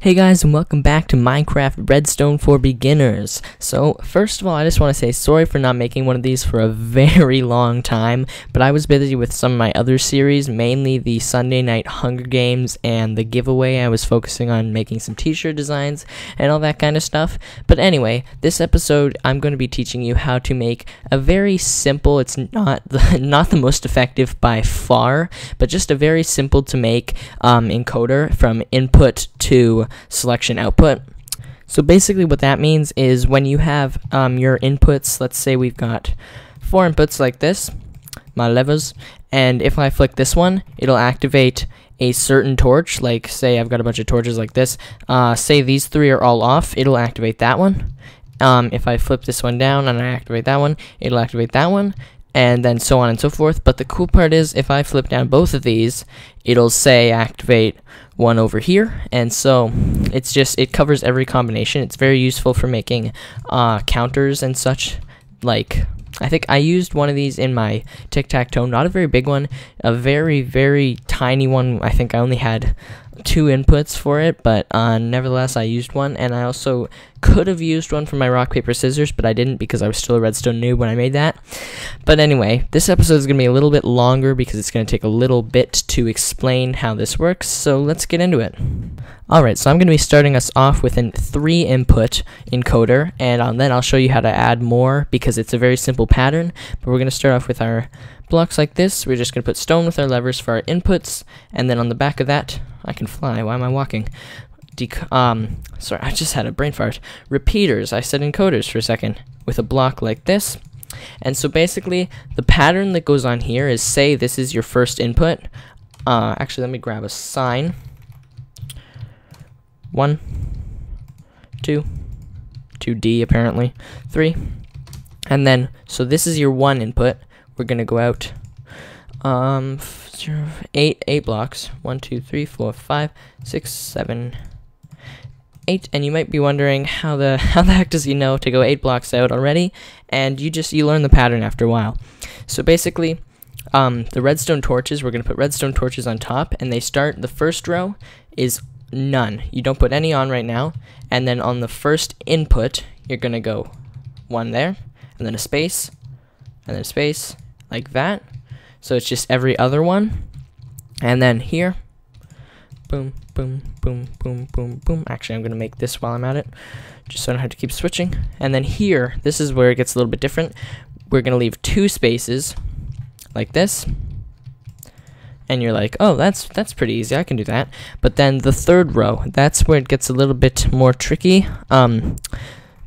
Hey guys, and welcome back to Minecraft Redstone for Beginners. So, first of all, I just want to say sorry for not making one of these for a very long time, but I was busy with some of my other series, mainly the Sunday Night Hunger Games and the giveaway. I was focusing on making some t-shirt designs and all that kind of stuff. But anyway, this episode, I'm going to be teaching you how to make a very simple, it's not the most effective by far, but just a very simple to make encoder from input to selection output. So basically what that means is when you have your inputs, let's say we've got 4 inputs like this, my levers, and if I flick this one, it'll activate a certain torch. Like say I've got a bunch of torches like this, say these 3 are all off, it'll activate that one. If I flip this one down and I activate that one, it'll activate that one, and then so on and so forth. But the cool part is if I flip down both of these, it'll say activate one over here, and so it covers every combination. It's very useful for making counters and such. Like I think I used one of these in my tic-tac-toe, not a very big one, a very tiny one. I think I only had 2 inputs for it, but nevertheless I used one, and I also could have used one for my rock paper scissors, but I didn't because I was still a redstone noob when I made that. But anyway, this episode is going to be a little bit longer because it's going to take a little bit to explain how this works, so let's get into it. Alright, so I'm going to be starting us off with a 3 input encoder, and then I'll show you how to add more because it's a very simple pattern. But we're going to start off with our blocks like this. We're just going to put stone with our levers for our inputs, and then on the back of that, I can fly. Why am I walking? Sorry, I just had a brain fart. Repeaters. I said encoders for a second. With a block like this. And so basically, the pattern that goes on here is, say this is your first input. Actually, let me grab a sign. 1, 2, 2D apparently, 3. And then, so this is your 1 input. We're going to go out 8 blocks. 1, 2, 3, 4, 5, 6, 7, 8. And you might be wondering how the heck does he know to go 8 blocks out already? And you learn the pattern after a while. So basically, the redstone torches, we're going to put redstone torches on top, and they start, the first row is none. You don't put any on right now, and then on the first input, you're going to go 1 there, and then a space, and then a space, like that. So it's just every other one. And then here, boom, boom, boom, boom, boom, boom. Actually, I'm going to make this while I'm at it, just so I don't have to keep switching. And then here, this is where it gets a little bit different. We're going to leave 2 spaces, like this. And you're like, oh, that's pretty easy, I can do that. But then the 3rd row, that's where it gets a little bit more tricky.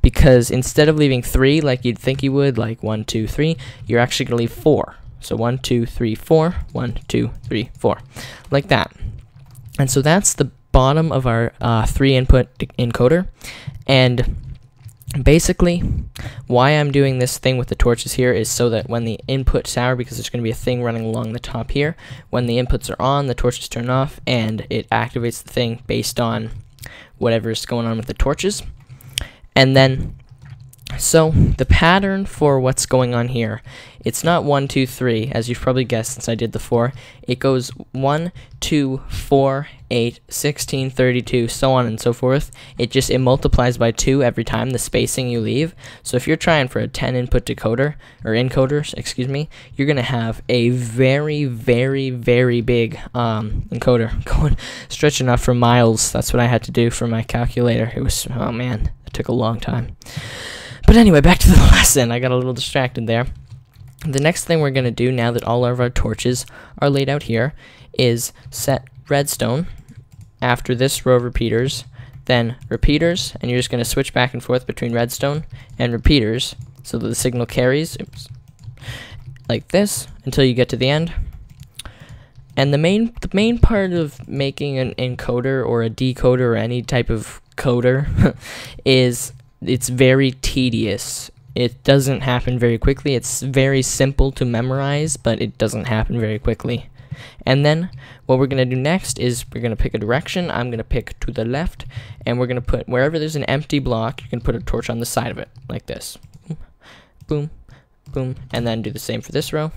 Because instead of leaving 3 like you'd think you would, like 1, 2, 3, you're actually going to leave 4. So 1, 2, 3, 4, 1, 2, 3, 4, like that. And so that's the bottom of our 3 input encoder. And basically, why I'm doing this thing with the torches here is so that when the inputs are, because there's going to be a thing running along the top here, when the inputs are on, the torches turn off, and it activates the thing based on whatever's going on with the torches. And then, so the pattern for what's going on here, it's not 1, 2, 3, as you've probably guessed since I did the 4. It goes 1, 2, 4, 8, 16, 32, so on and so forth. It multiplies by 2 every time, the spacing you leave. So if you're trying for a 10 input decoder, or encoders, excuse me, you're going to have a very big encoder, stretching off for miles. That's what I had to do for my calculator. It was, oh man, it took a long time. But anyway, back to the lesson. I got a little distracted there. The next thing we're going to do now that all of our torches are laid out here is set redstone after this row of repeaters, then repeaters, and you're just going to switch back and forth between redstone and repeaters so that the signal carries, like this, until you get to the end. And the main part of making an encoder or a decoder or any type of coder is it's very tedious. It doesn't happen very quickly. It's very simple to memorize, but it doesn't happen very quickly. And then what we're going to do next is we're going to pick a direction. I'm going to pick to the left, and we're going to put, wherever there's an empty block, you can put a torch on the side of it, like this. Boom, boom, and then do the same for this row.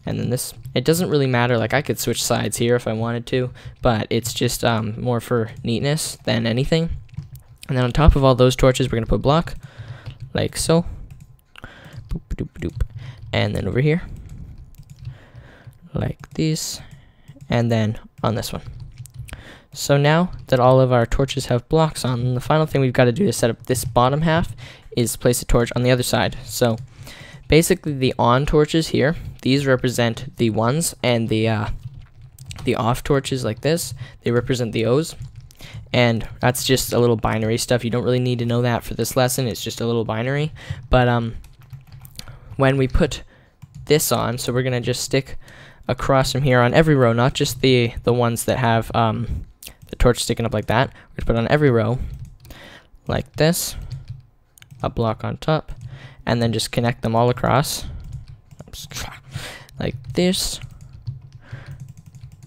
and then this. It doesn't really matter, like I could switch sides here if I wanted to, but it's just more for neatness than anything. And then on top of all those torches, we're going to put block, like so. Boop, doop, doop. And then over here, like this, and then on this one. So now that all of our torches have blocks on them, the final thing we've got to do to set up this bottom half is place a torch on the other side. So basically the on torches here, these represent the ones, and the off torches like this, they represent the O's. And that's just a little binary stuff. You don't really need to know that for this lesson. It's just a little binary. But when we put this on, so we're gonna just stick across from here on every row, not just the ones that have the torch sticking up like that. We're gonna put on every row like this, a block on top, and then just connect them all across like this,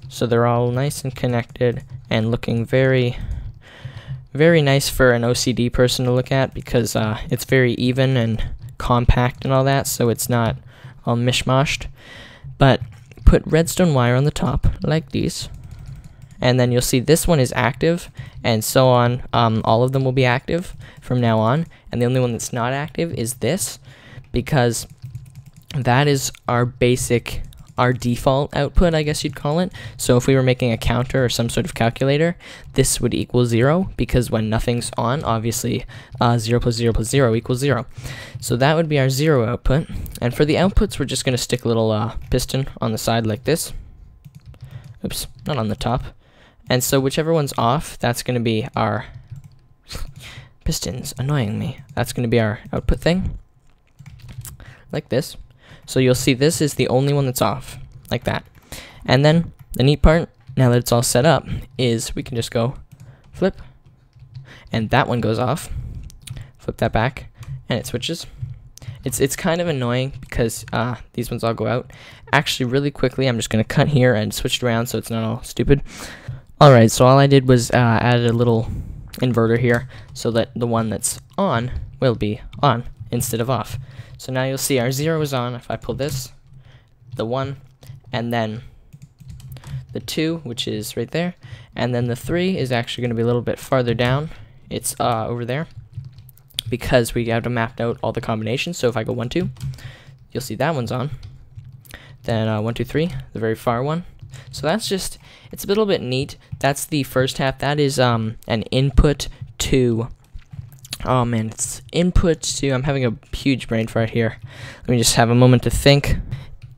so they're all nice and connected and looking very, very nice for an OCD person to look at, because it's very even and compact and all that, so it's not all mishmashed. But put redstone wire on the top like these, and then you'll see this one is active, and so on. All of them will be active from now on, and the only one that's not active is this, because that is our default output, I guess you'd call it. So if we were making a counter or some sort of calculator, this would equal 0, because when nothing's on, obviously 0 plus 0 plus 0 equals 0. So that would be our 0 output. And for the outputs, we're just going to stick a little piston on the side like this. Oops, not on the top. And so whichever one's off, that's going to be our pistons annoying me. That's going to be our output thing, like this. So you'll see this is the only one that's off, like that. And then the neat part, now that it's all set up, is we can just go flip, and that one goes off. Flip that back, and it switches. It's kind of annoying because these ones all go out. Actually, really quickly, I'm just going to cut here and switch it around so it's not all stupid. Alright, so all I did was added a little inverter here so that the one that's on will be on instead of off. So now you'll see our 0 is on. If I pull this, the 1, and then the 2, which is right there, and then the 3 is actually going to be a little bit farther down. It's over there, because we have to map out all the combinations. So if I go 1, 2, you'll see that one's on. Then 1, 2, 3, the very far one. So that's just, it's a little bit neat. That's the first half. That is an input to, oh man, it's input to, I'm having a huge brain fart here. Let me just have a moment to think.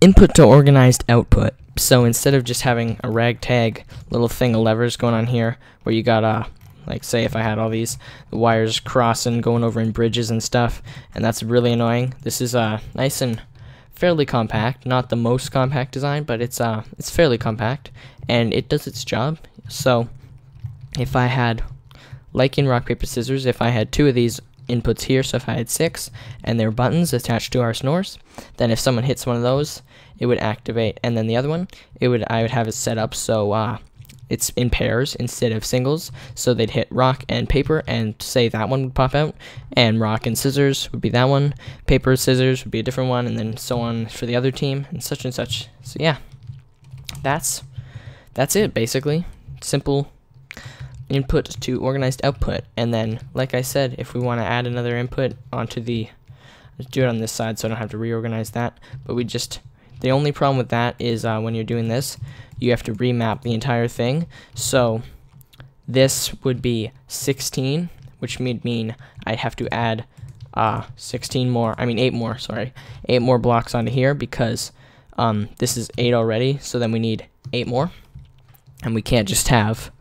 Input to organized output. So instead of just having a ragtag little thing of levers going on here, where you got like say if I had all these wires crossing, going over in bridges and stuff, and that's really annoying. This is nice and fairly compact, not the most compact design, but it's fairly compact, and it does its job. So if I had, like in rock paper scissors, if I had 2 of these inputs here, so if I had 6 and they're buttons attached to our snores, then if someone hits one of those, it would activate, and then the other one, I would have it set up so it's in pairs instead of singles, so they'd hit rock and paper, and say that one would pop out, and rock and scissors would be that one, paper scissors would be a different one, and then so on for the other team, and such and such. So yeah, that's it basically. Simple input to organized output. And then, like I said, if we want to add another input onto the, let's do it on this side so I don't have to reorganize that, but we just, the only problem with that is when you're doing this, you have to remap the entire thing. So this would be 16, which would mean I have to add 8 more, sorry, 8 more blocks onto here, because this is 8 already, so then we need 8 more, and we can't just have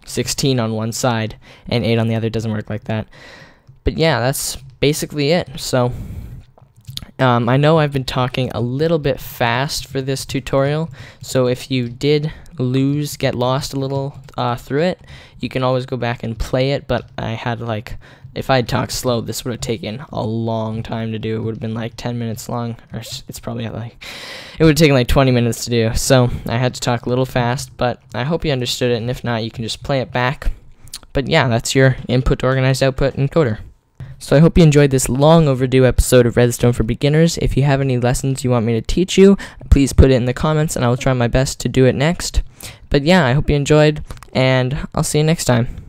16 on one side and 8 on the other. It doesn't work like that. But yeah, that's basically it. So I know I've been talking a little bit fast for this tutorial, so if you did get lost a little through it, you can always go back and play it. But I had if I had talked slow, this would have taken a long time to do. It would have been like 10 minutes long, or it's probably it would have taken like 20 minutes to do. So I had to talk a little fast, but I hope you understood it, and if not, you can just play it back. But yeah, that's your input to organized output encoder. So I hope you enjoyed this long overdue episode of Redstone for Beginners. If you have any lessons you want me to teach you, please put it in the comments and I will try my best to do it next. But yeah, I hope you enjoyed, and I'll see you next time.